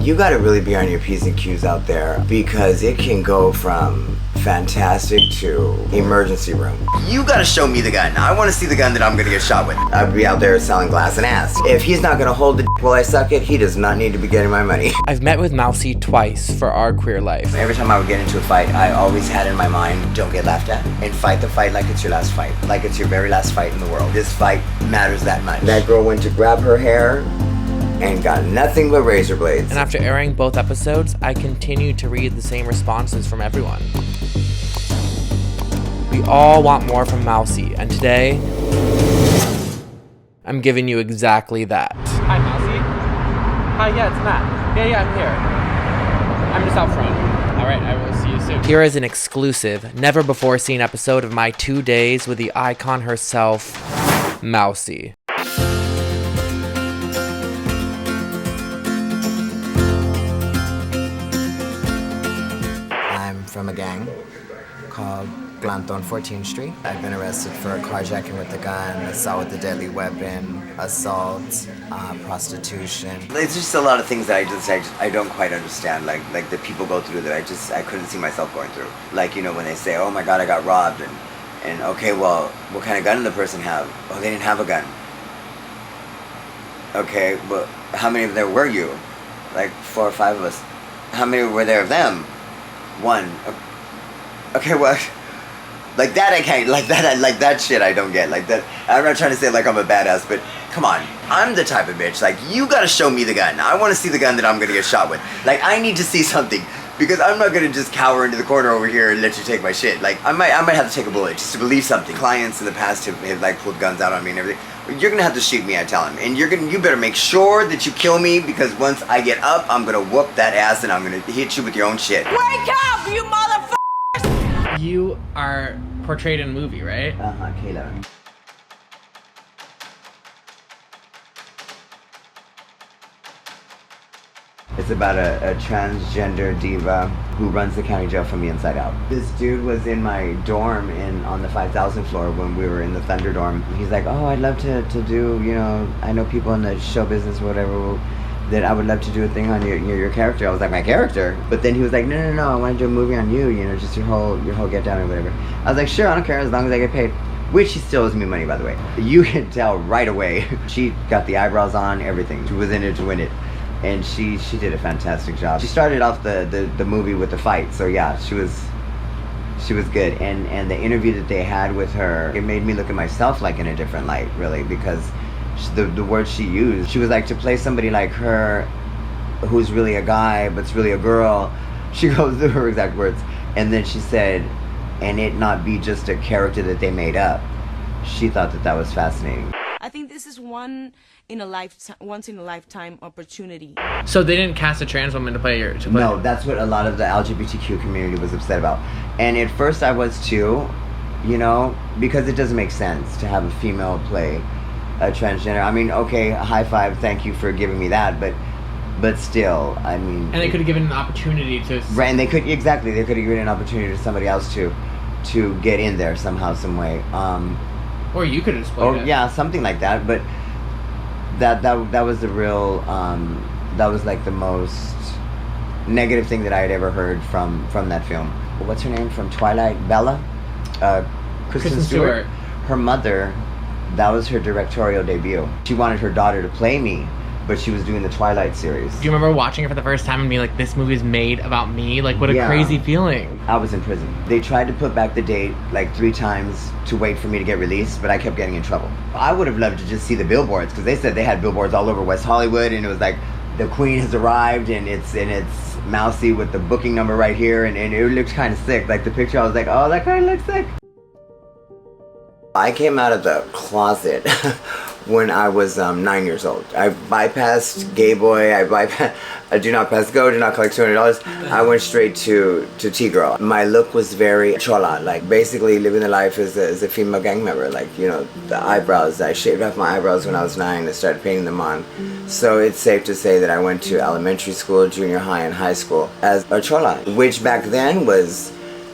You gotta really be on your P's and Q's out there because it can go from fantastic to emergency room. You gotta show me the gun. I wanna see the gun that I'm gonna get shot with. I'd be out there selling glass and ass. If he's not gonna hold the while I suck it, he does not need to be getting my money. I've met with Mousie twice for our queer life. Every time I would get into a fight, I always had in my mind, don't get laughed at. And fight the fight like it's your last fight. Like it's your very last fight in the world. This fight matters that much. That girl went to grab her hair and got nothing but razor blades. And after airing both episodes, I continued to read the same responses from everyone. We all want more from Mousie, and today, I'm giving you exactly that. Hi, Mousie. Hi, yeah, it's Matt. Yeah, I'm here. I'm just out front. All right, I will see you soon. Here is an exclusive, never-before-seen episode of my 2 days with the icon herself, Mousie. I'm from a gang called Glanto on 14th Street. I've been arrested for carjacking with a gun, assault with a deadly weapon, assault, prostitution. It's just a lot of things that I don't quite understand. Like that people go through that I couldn't see myself going through. Like, you know, when they say, oh my God, I got robbed, and okay, well, what kind of gun did the person have? Oh, they didn't have a gun. Okay, well, how many of there were you? Like 4 or 5 of us. How many were there of them? 1. Okay, well, like that I can't, like that shit I don't get. Like that, I'm not trying to say like I'm a badass, but come on, I'm the type of bitch, like, you gotta show me the gun. I wanna see the gun that I'm gonna get shot with. Like, I need to see something, because I'm not gonna just cower into the corner over here and let you take my shit. Like, I might have to take a bullet just to believe something. Clients in the past have like pulled guns out on me and everything. You're gonna have to shoot me, I tell him, and you better make sure that you kill me, because once I get up, I'm gonna whoop that ass and I'm gonna hit you with your own shit. Wake up, you motherfucker! You are portrayed in a movie, right? Kayla. It's about a transgender diva who runs the county jail from the inside out. This dude was in my dorm on the 5,000 floor when we were in the Thunder dorm. He's like, oh, I'd love to do, you know, I know people in the show business or whatever, that I would love to do a thing on your character. I was like, my character? But then he was like, no, I want to do a movie on you, you know, just your whole get down or whatever. I was like, sure, I don't care, as long as I get paid. Which he still owes me money, by the way. You can tell right away. She got the eyebrows on, everything. She was in it to win it. And she did a fantastic job. She started off the movie with the fight, so yeah, she was good. And the interview that they had with her, it made me look at myself like in a different light, really, because the words she used, she was like, to play somebody like her who's really a guy but's really a girl, she goes through her exact words, and then she said, and it not be just a character that they made up. She thought that was fascinating. I think this is once in a lifetime opportunity. So they didn't cast a trans woman to play No, that's what a lot of the LGBTQ community was upset about. And at first I was too, you know, because it doesn't make sense to have a female play a transgender. I mean, okay, high five, thank you for giving me that, but still, I mean. And they could have given an opportunity to. Right, and they could have given an opportunity to somebody else to get in there somehow, some way. Or you could have explained it. Yeah, something like that. But that was the real. That was like the most negative thing that I had ever heard from that film. What's her name from Twilight? Bella, Kristen Stewart. Her mother. That was her directorial debut. She wanted her daughter to play me, but she was doing the Twilight series. Do you remember watching it for the first time and being like, this movie is made about me? Like, what a crazy feeling. I was in prison. They tried to put back the date like 3 times to wait for me to get released, but I kept getting in trouble. I would have loved to just see the billboards, because they said they had billboards all over West Hollywood, and it was like, the queen has arrived, and it's Mousie with the booking number right here, and it looked kind of sick. Like the picture, I was like, oh, that kind of looks sick. I came out of the closet when I was 9 years old. I bypassed Gay Boy, I do not pass go, do not collect $200. I went straight to T-Girl. My look was very chola, like basically living the life as a female gang member. Like, you know, the eyebrows, I shaved off my eyebrows when I was 9 and started painting them on. So it's safe to say that I went to elementary school, junior high, and high school as a chola, which back then was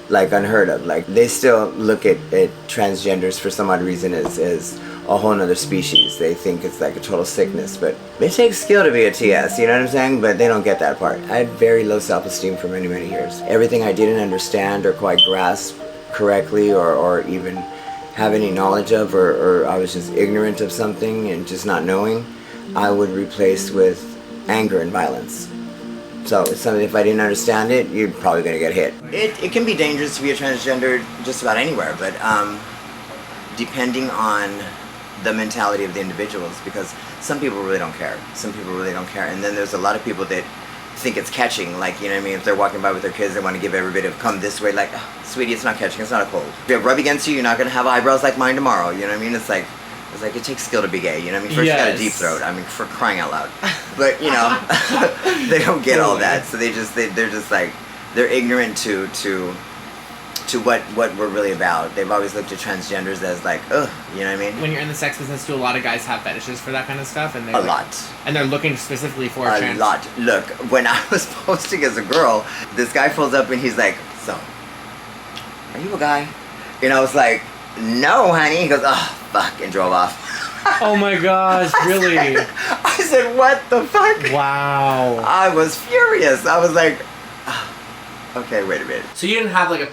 like unheard of. Like, they still look at transgenders for some odd reason as a whole nother species. They think it's like a total sickness, but it takes skill to be a TS, you know what I'm saying? But they don't get that part. I had very low self-esteem for many, many years. Everything I didn't understand or quite grasp correctly or even have any knowledge of, or I was just ignorant of something and just not knowing, I would replace with anger and violence. So it's something, if I didn't understand it, you're probably going to get hit. It can be dangerous to be a transgender just about anywhere, but depending on the mentality of the individuals, because some people really don't care. Some people really don't care. And then there's a lot of people that think it's catching, like, you know what I mean? If they're walking by with their kids, they want to give everybody to come this way, like, oh, sweetie, it's not catching, it's not a cold. If you have rub against you, you're not going to have eyebrows like mine tomorrow, you know what I mean? It's like, it takes skill to be gay, you know what I mean? First you got a deep throat, I mean, for crying out loud. But, you know, they don't get all that, so they're just like, they're ignorant to what we're really about. They've always looked at transgenders as like, ugh, you know what I mean? When you're in the sex business, do a lot of guys have fetishes for that kind of stuff? And a lot. And they're looking specifically for a lot. Look, when I was posting as a girl, this guy pulls up and he's like, so, are you a guy? And I was like, no, honey. He goes, oh, fuck, and drove off. Oh my gosh, really? I said, what the fuck? Wow. I was furious. I was like, oh, okay, wait a minute. So you didn't have like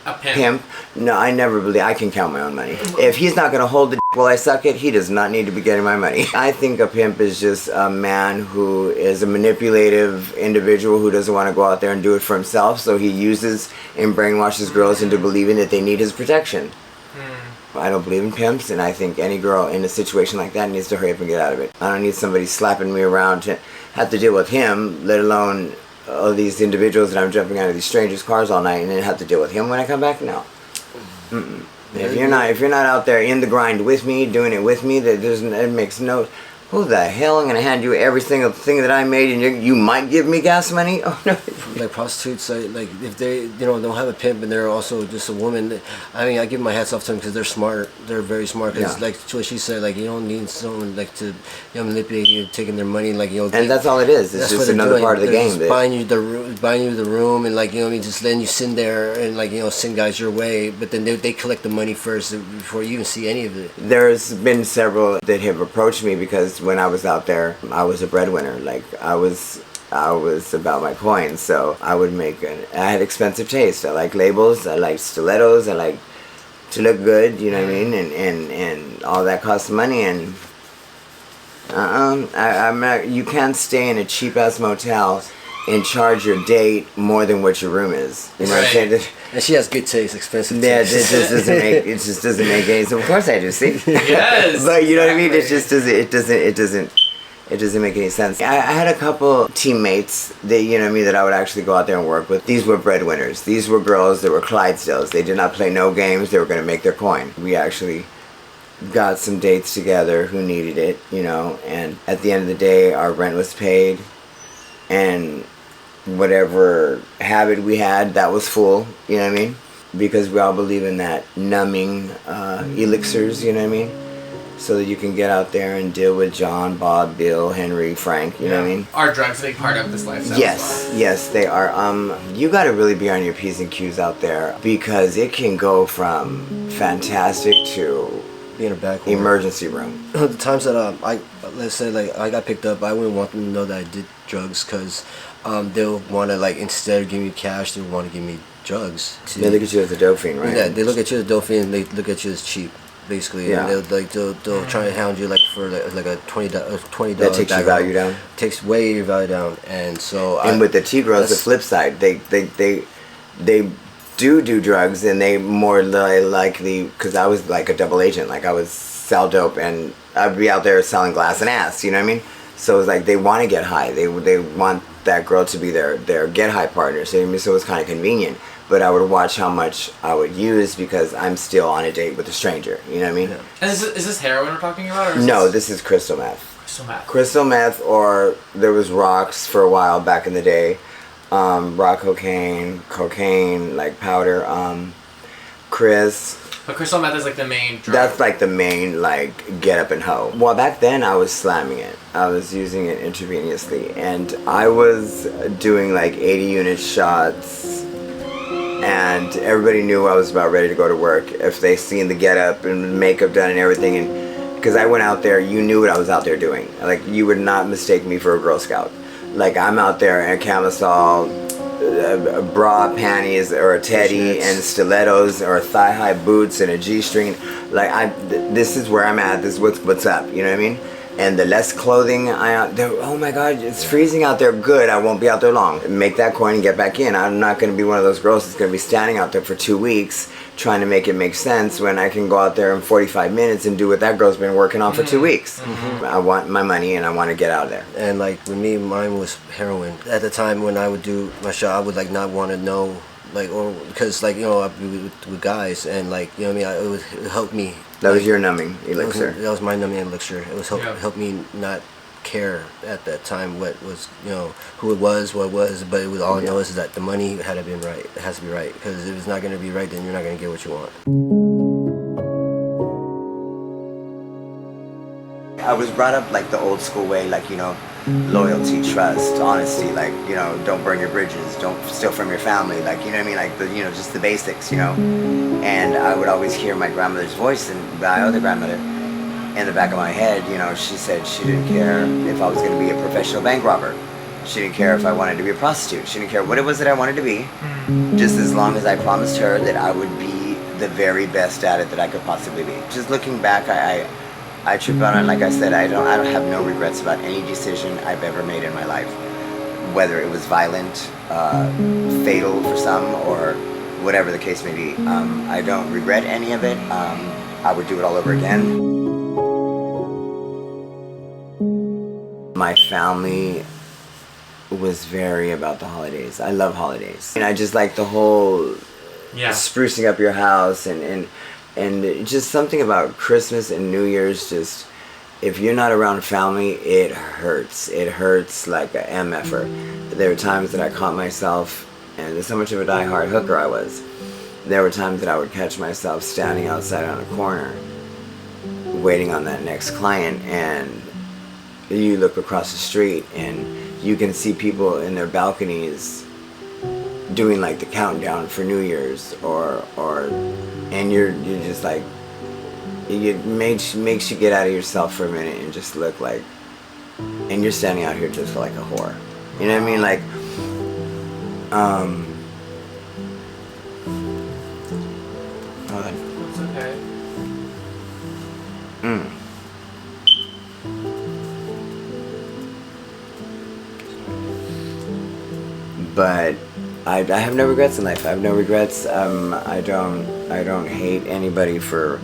a pimp? Pimp? No, I never believe. I can count my own money. If he's not going to hold the while I suck it, he does not need to be getting my money. I think a pimp is just a man who is a manipulative individual who doesn't want to go out there and do it for himself, so he uses and brainwashes girls into believing that they need his protection. I don't believe in pimps, and I think any girl in a situation like that needs to hurry up and get out of it. I don't need somebody slapping me around to have to deal with him, let alone all these individuals that I'm jumping out of these strangers' cars all night and then have to deal with him when I come back. No. Mm-mm. If you're not out there in the grind with me, doing it with me, it makes no. Who the hell? I'm gonna hand you every single thing that I made, and you might give me gas money? Oh no! Like prostitutes, like if they don't have a pimp and they're also just a woman. I mean, I give my hats off to them because they're smart. They're very smart. Because like what she said, like you don't need someone like to manipulate you, taking their money, like And that's all it is. It's just another part of the game. Just buying you the room, and like you know what I mean, just letting you sit there and like send guys your way. But then they collect the money first before you even see any of it. There's been several that have approached me because when I was out there, I was a breadwinner. Like I was about my coins, so I would I had expensive taste. I like labels, I like stilettos, I like to look good, you know what I mean, and all that costs money. And I'm not, you can't stay in a cheap ass motel and charge your date more than what your room is. You know what I'm saying? And she has good taste, expensive taste. Yeah, it just doesn't make any sense. Of course I do, see? Yes. But you know what I mean? It just doesn't make any sense. I had a couple teammates that, you know what I mean, that I would actually go out there and work with. These were breadwinners. These were girls that were Clydesdales. They did not play no games. They were going to make their coin. We actually got some dates together who needed it, and at the end of the day, our rent was paid, and whatever habit we had, that was full, you know what I mean? Because we all believe in that numbing elixirs, you know what I mean? So that you can get out there and deal with John, Bob, Bill, Henry, Frank, you know what I mean? Are drugs a big part of this lifestyle? Yes, they are. You gotta really be on your P's and Q's out there because it can go from fantastic to being a back emergency room. The times that let's say like I got picked up, I wouldn't want them to know that I did drugs because they'll want to like instead of giving me cash, they want to give me drugs. They look at you as a dope fiend, right? Yeah, they look at you as a dope fiend and they look at you as cheap, basically. Yeah. And they'll try and hound you like for like a $20 that takes your value down. Takes way your value down, and so. And with the T-girls, the flip side, they do drugs, and they more likely, because I was like a double agent, like I would sell dope and I'd be out there selling glass and ass, you know what I mean? So it's like they want to get high. They want that girl to be their get high partner. So it was kind of convenient. But I would watch how much I would use because I'm still on a date with a stranger. You know what I mean? Yeah. And is this heroin we're talking about? Or no, this is crystal meth. Crystal meth, or there was rocks for a while back in the day. Rock cocaine, like powder, Chris. But crystal meth is like the main drug. That's like the main, like, get up and hoe. Well, back then I was slamming it. I was using it intravenously. And I was doing like 80 unit shots. And everybody knew I was about ready to go to work. If they seen the get up and makeup done and everything. And because I went out there, you knew what I was out there doing. Like, you would not mistake me for a Girl Scout. Like, I'm out there in a camisole, a bra, panties, or a teddy, and stilettos, or thigh-high boots, and a G-string. Like, this is where I'm at. This is what's up. You know what I mean? And the less clothing oh my God, it's freezing out there. Good, I won't be out there long. Make that coin and get back in. I'm not going to be one of those girls that's going to be standing out there for 2 weeks trying to make it make sense when I can go out there in 45 minutes and do what that girl's been working on for 2 weeks. I want my money and I want to get out of there. And like with me, mine was heroin. At the time when I would do my show, I would like not want to know, like, or because like, you know, I'd be with guys and like, you know what I mean, it would help me. That was your numbing elixir. That was my numbing elixir. It was help me not care at that time what was, you know, who it was, what it was, but it was all I know is that the money had to be right. It has to be right, because if it's not going to be right, then you're not going to get what you want. I was brought up like the old school way, like, you know, loyalty, trust, honesty, like, you know, don't burn your bridges, don't steal from your family, like, you know what I mean, like, the, you know, just the basics, you know. And I would always hear my grandmother's voice, and my other grandmother, in the back of my head, you know, she said she didn't care if I was going to be a professional bank robber. She didn't care if I wanted to be a prostitute. She didn't care what it was that I wanted to be, just as long as I promised her that I would be the very best at it that I could possibly be. Just looking back, I trip out on, like I said, I don't have no regrets about any decision I've ever made in my life, whether it was violent, fatal for some, or whatever the case may be. I don't regret any of it. I would do it all over again. My family was very about the holidays. I love holidays. And I just like the whole sprucing up your house and just something about Christmas and New Year's. Just, if you're not around family, it hurts. It hurts like a MFer. There were times that I caught myself, and there's so much of a die-hard hooker I was. There were times that I would catch myself standing outside on a corner, waiting on that next client, and you look across the street and you can see people in their balconies doing like the countdown for New Year's, and you're just like, it makes you get out of yourself for a minute and just look like, and you're standing out here just like a whore. You know what I mean? Like, hold on. It's okay. But I have no regrets in life. I have no regrets. I don't hate anybody for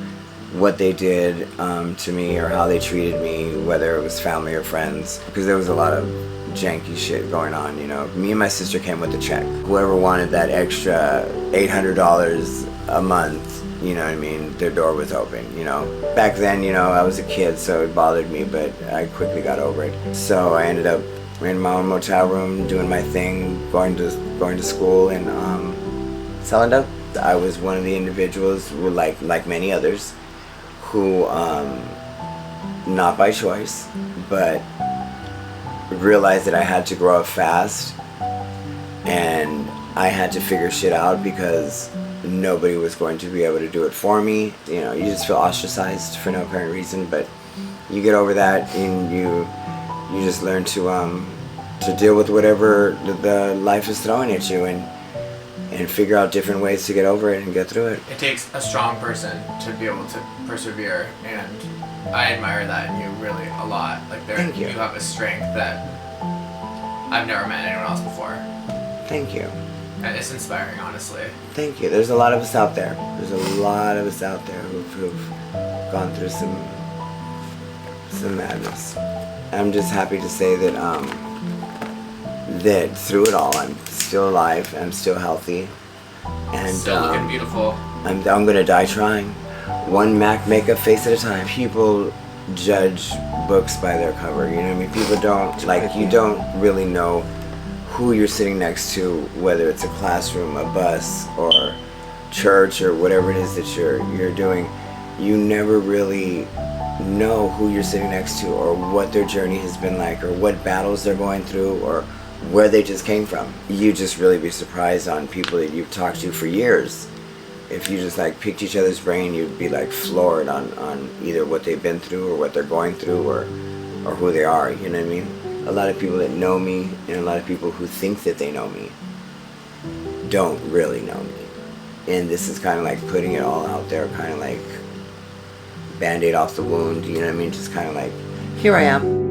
what they did to me or how they treated me, whether it was family or friends, because there was a lot of janky shit going on, you know. Me and my sister came with a check. Whoever wanted that extra $800 a month, you know what I mean, their door was open, you know. Back then, you know, I was a kid, so it bothered me, but I quickly got over it. So I ended up in my own motel room, doing my thing, going to school, and selling dope. I was one of the individuals who, like many others, who, not by choice, but realized that I had to grow up fast, and I had to figure shit out because nobody was going to be able to do it for me. You know, you just feel ostracized for no apparent reason, but you get over that, and you just learn to deal with whatever the life is throwing at you, and figure out different ways to get over it and get through it. It takes a strong person to be able to persevere, and I admire that in you really a lot. Like, Thank you. You have a strength that I've never met anyone else before. Thank you. And it's inspiring, honestly. Thank you. There's a lot of us out there. There's a lot of us out there who've gone through some madness. I'm just happy to say that that through it all, I'm still alive. I'm still healthy, and Still looking beautiful. I'm gonna die trying. One MAC makeup face at a time. People judge books by their cover. You know what I mean? People don't, like, you don't really know who you're sitting next to, whether it's a classroom, a bus, or church, or whatever it is that you're doing. You never really know who you're sitting next to, or what their journey has been like, or what battles they're going through, or where they just came from. You just really be surprised on people that you've talked to for years, if you just like picked each other's brain, you'd be like floored on either what they've been through or what they're going through or who they are, you know what I mean? A lot of people that know me and a lot of people who think that they know me don't really know me. And this is kind of like putting it all out there, kind of like Band-Aid off the wound, you know what I mean? Just kind of like, here I am.